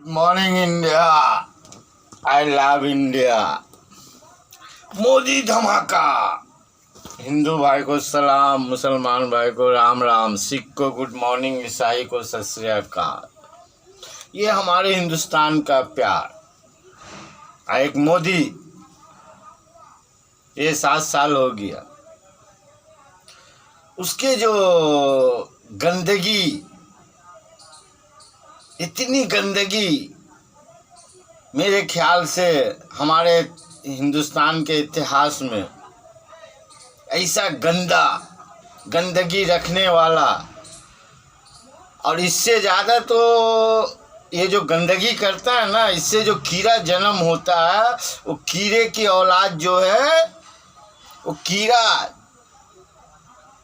Morning India, I love India. Modi धमाका। हिंदू भाई को सलाम, मुसलमान भाई को राम राम, सिख को गुड मॉर्निंग, ईसाई को सत श्री अकाल। ये हमारे हिंदुस्तान का प्यार। एक मोदी, ये 7 साल हो गया, उसके जो गंदगी, इतनी गंदगी मेरे ख्याल से हमारे हिंदुस्तान के इतिहास में ऐसा गंदगी रखने वाला, और इससे ज़्यादा तो ये जो गंदगी करता है ना, इससे जो कीड़ा जन्म होता है, वो कीड़े की औलाद जो है, वो कीड़ा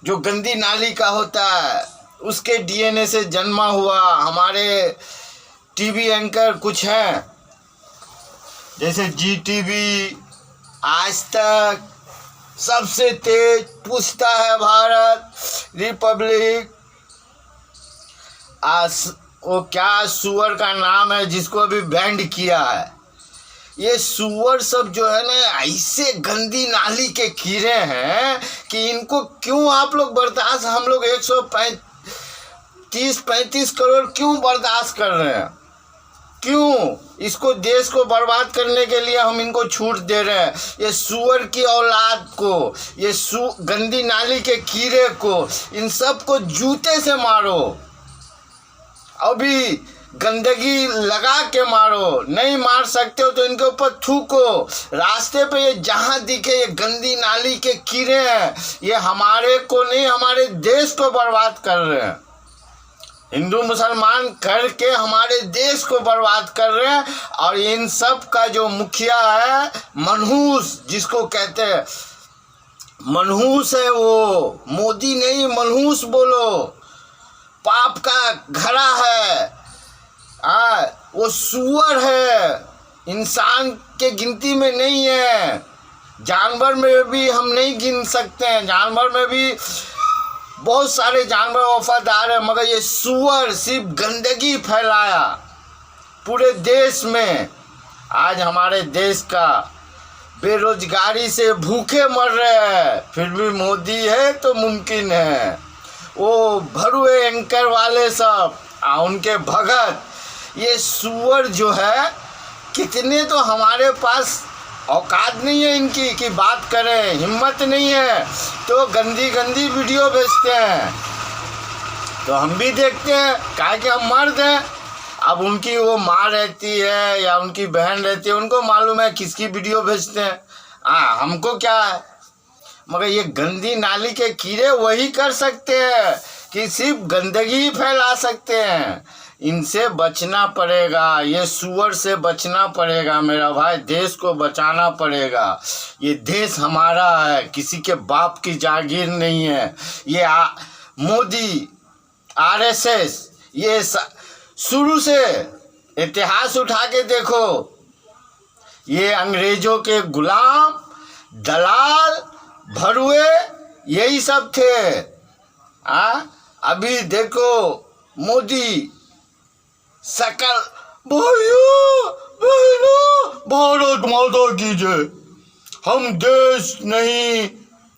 जो गंदी नाली का होता है, उसके डीएनए से जन्मा हुआ हमारे टीवी एंकर कुछ हैं, जैसे जीटीवी, आज तक, सबसे तेज, पूछता है भारत, रिपब्लिक, वो क्या सुअर का नाम है जिसको अभी बैंड किया है। ये सुअर सब जो है ना, ऐसे गंदी नाली के कीड़े हैं कि इनको क्यों आप लोग बर्दाश्त, हम लोग 130-35 करोड़ क्यों बर्दाश्त कर रहे हैं? क्यों इसको, देश को बर्बाद करने के लिए हम इनको छूट दे रहे हैं? ये सुअर की औलाद को, ये गंदी नाली के कीड़े को, इन सब को जूते से मारो, अभी गंदगी लगा के मारो। नहीं मार सकते हो तो इनके ऊपर थूको। रास्ते पे ये जहाँ दिखे ये गंदी नाली के कीड़े हैं, ये हमारे को नहीं, हमारे देश को बर्बाद कर रहे हैं। हिंदू मुसलमान करके हमारे देश को बर्बाद कर रहे हैं। और इन सब का जो मुखिया है, मनहूस जिसको कहते हैं, मनहूस है वो, मोदी नहीं, मनहूस बोलो, पाप का घड़ा है। वो सुअर है, इंसान के गिनती में नहीं है। जानवर में भी हम नहीं गिन सकते हैं, जानवर में भी बहुत सारे जानवर वफादार है, मगर ये सुअर सिर्फ गंदगी फैलाया पूरे देश में। आज हमारे देश का बेरोजगारी से भूखे मर रहे हैं, फिर भी मोदी है तो मुमकिन है। वो भरुए एंकर वाले सब, उनके भगत, ये सुअर जो है, कितने तो हमारे पास औकात नहीं है इनकी कि बात करें, हिम्मत नहीं है, तो गंदी वीडियो भेजते हैं। तो हम भी देखते हैं, काहे कि हम मर्द हैं। अब उनकी वो माँ रहती है या उनकी बहन रहती है, उनको मालूम है किसकी वीडियो भेजते हैं। हमको क्या है? मगर ये गंदी नाली के कीड़े वही कर सकते हैं कि सिर्फ गंदगी फैला सकते हैं। इनसे बचना पड़ेगा, ये सुअर से बचना पड़ेगा मेरा भाई, देश को बचाना पड़ेगा। ये देश हमारा है, किसी के बाप की जागीर नहीं है। ये मोदी, आरएसएस, ये शुरू से इतिहास उठा के देखो, ये अंग्रेजों के गुलाम, दलाल, भरुए, यही सब थे। अभी देखो मोदी, सकल भाइयों बहनों, भारत माता की जय। हम देश नहीं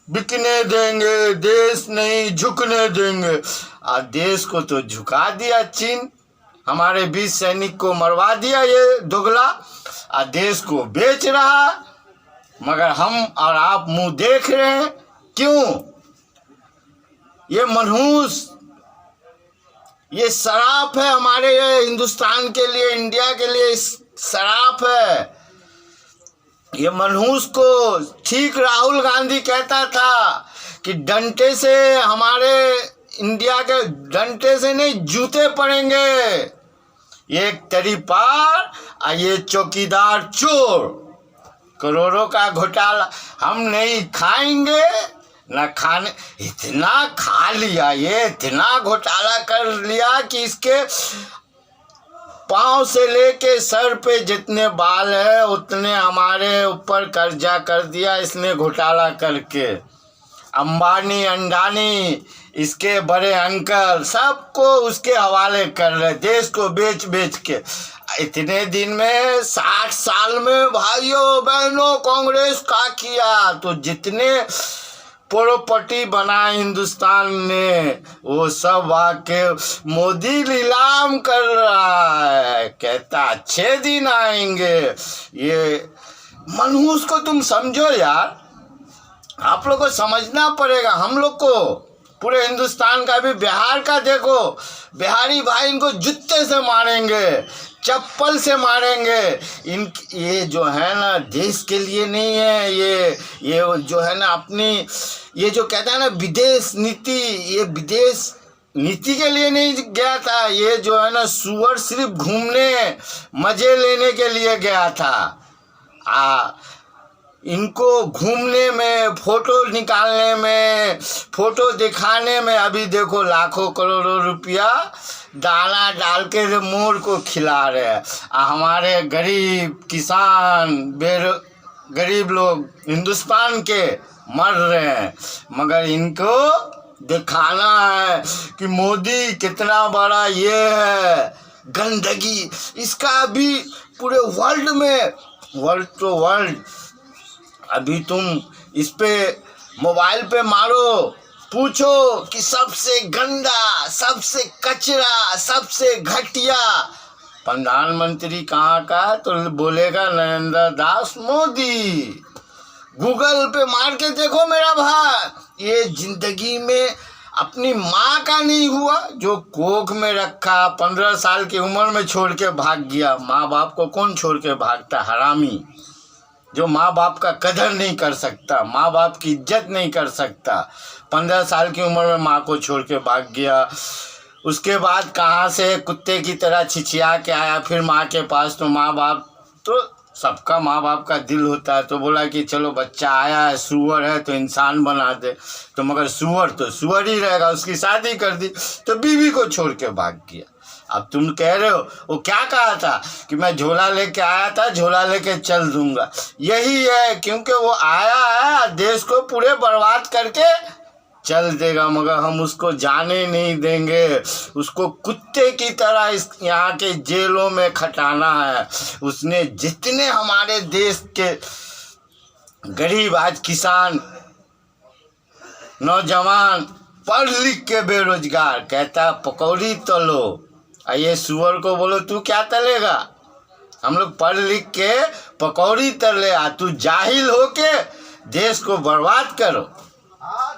बिकने देंगे, देश नहीं झुकने देंगे। देश को तो झुका दिया चीन, हमारे 20 सैनिक को मरवा दिया ये दोगला, देश को बेच रहा, मगर हम और आप मुंह देख रहे हैं। क्यों? ये मनहूस, ये शराप है हमारे हिंदुस्तान के लिए, इंडिया के लिए शराप है। ये मनहूस को ठीक राहुल गांधी कहता था कि डंडे से, हमारे इंडिया के डंडे से नहीं, जूते पड़ेंगे। एक तरी पार और ये चौकीदार चोर, करोड़ों का घोटाला हम नहीं खाएंगे ना खाने। इतना खा लिया, ये इतना घोटाला कर लिया कि इसके पाँव से लेके सर पे जितने बाल है उतने हमारे ऊपर कर्जा कर दिया इसने घोटाला करके। अंबानी, अंडानी, इसके बड़े अंकल सबको उसके हवाले कर रहे, देश को बेच बेच के। इतने दिन में 60 साल में भाइयों बहनों कांग्रेस का किया, तो जितने प्रॉपर्टी बना हिंदुस्तान ने वो सब आके मोदी नीलाम कर रहा है, कहता अच्छे दिन आएंगे। ये मनहूस को तुम समझो यार, आप लोग को समझना पड़ेगा। हम लोग को पूरे हिंदुस्तान का भी, बिहार का देखो, बिहारी भाई इनको जूते से मारेंगे, चप्पल से मारेंगे। ये जो है ना देश के लिए नहीं है, ये जो है ना अपनी, ये जो कहता है ना विदेश नीति, ये विदेश नीति के लिए नहीं गया था। ये जो है ना सुअर सिर्फ घूमने मजे लेने के लिए गया था। इनको घूमने में, फोटो निकालने में, फोटो दिखाने में अभी देखो लाखों करोड़ों रुपया दाना डाल के मोर को खिला रहे हैं। हमारे गरीब किसान, गरीब लोग हिंदुस्तान के मर रहे हैं, मगर इनको दिखाना है कि मोदी कितना बड़ा ये है। गंदगी इसका अभी पूरे वर्ल्ड में, वर्ल्ड टू वर्ल्ड, अभी तुम इस पे मोबाइल पे मारो, पूछो कि सबसे गंदा, सबसे कचरा, सबसे घटिया प्रधानमंत्री कहाँ का, तो बोलेगा नरेंद्र दास मोदी। गूगल पे मार के देखो मेरा भाई, ये जिंदगी में अपनी माँ का नहीं हुआ, जो कोख में रखा 15 साल की उम्र में छोड़ के भाग गया। माँ बाप को कौन छोड़ के भागता, हरामी, जो माँ बाप का कदर नहीं कर सकता, माँ बाप की इज्जत नहीं कर सकता। 15 साल की उम्र में माँ को छोड़ के भाग गया, उसके बाद कहाँ से कुत्ते की तरह छिछिया के आया फिर माँ के पास। तो माँ बाप, तो सबका माँ बाप का दिल होता है, तो बोला कि चलो बच्चा आया है, सुअर है तो इंसान बना दे। तो मगर सुअर तो सुअर ही रहेगा, उसकी शादी कर दी, तो बीवी को छोड़ के भाग गया। अब तुम कह रहे हो वो क्या कहा था कि मैं झोला लेके आया था, झोला लेके चल दूंगा। यही है, क्योंकि वो आया है देश को पूरे बर्बाद करके चल देगा, मगर हम उसको जाने नहीं देंगे। उसको कुत्ते की तरह इस यहाँ के जेलों में खटाना है। उसने जितने हमारे देश के गरीब, आज किसान, नौजवान, पढ़ लिख के बेरोजगार, कहता पकौड़ी तलो, ये सुअर को बोलो तू क्या तलेगा, हम लोग पढ़ लिख के पकौड़ी तले, तू जाहिल हो के देश को बर्बाद करो।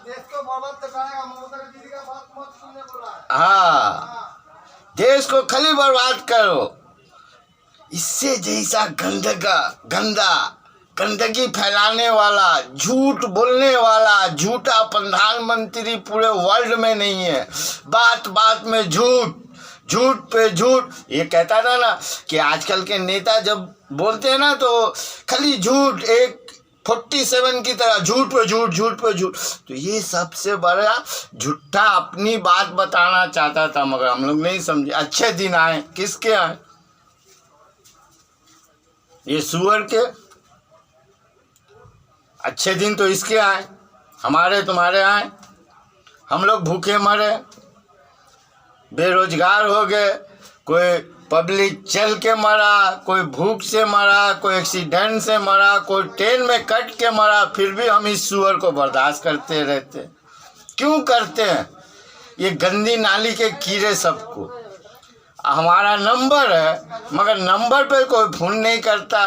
देश को बर्बाद करेगा, ममता दीदी का बात मत सुनने बोला। हाँ, देश को खाली बर्बाद करो। इससे जैसा गंदा गंदगी फैलाने वाला, झूठ बोलने वाला, झूठा प्रधानमंत्री पूरे वर्ल्ड में नहीं है। बात बात में झूठ, झूठ पे झूठ। ये कहता था ना कि आजकल के नेता जब बोलते हैं ना तो खाली झूठ, एक 47 की तरह झूठ पे झूठ, झूठ पे झूठ। तो ये सबसे बड़ा झूठा अपनी बात बताना चाहता था, मगर हम लोग नहीं समझे। अच्छे दिन आए, किसके आए, ये सुअर के। अच्छे दिन तो इसके आए, हमारे तुम्हारे आए। हम लोग भूखे मरे, बेरोजगार हो गए, कोई पब्लिक चल के मरा, कोई भूख से मरा, कोई एक्सीडेंट से मरा, कोई ट्रेन में कट के मरा, फिर भी हम इस सुअर को बर्दाश्त करते रहते। क्यों करते हैं? ये गंदी नाली के कीड़े सबको। हमारा नंबर है, मगर नंबर पे कोई फोन नहीं करता,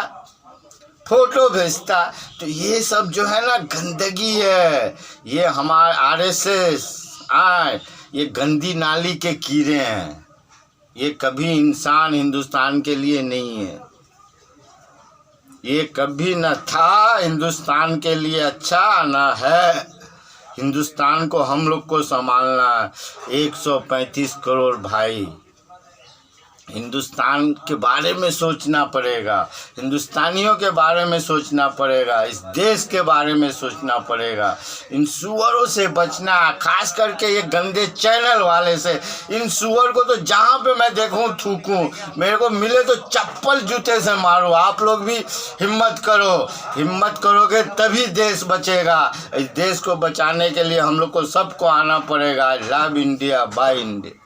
फोटो भेजता। तो ये सब जो है ना गंदगी है, ये हमारे RSS ये गंदी नाली के कीड़े हैं। ये कभी इंसान हिंदुस्तान के लिए नहीं है, ये कभी न था हिंदुस्तान के लिए अच्छा, न है। हिंदुस्तान को हम लोग को संभालना है। 135 करोड़ भाई, हिंदुस्तान के बारे में सोचना पड़ेगा, हिंदुस्तानियों के बारे में सोचना पड़ेगा, इस देश के बारे में सोचना पड़ेगा। इन सुअरों से बचना, खास करके ये गंदे चैनल वाले से। इन सुअर को तो जहाँ पे मैं देखूँ थूकूं, मेरे को मिले तो चप्पल जूते से मारो। आप लोग भी हिम्मत करो, हिम्मत करोगे तभी देश बचेगा। इस देश को बचाने के लिए हम लोग को सबको आना पड़ेगा। Love India, by India.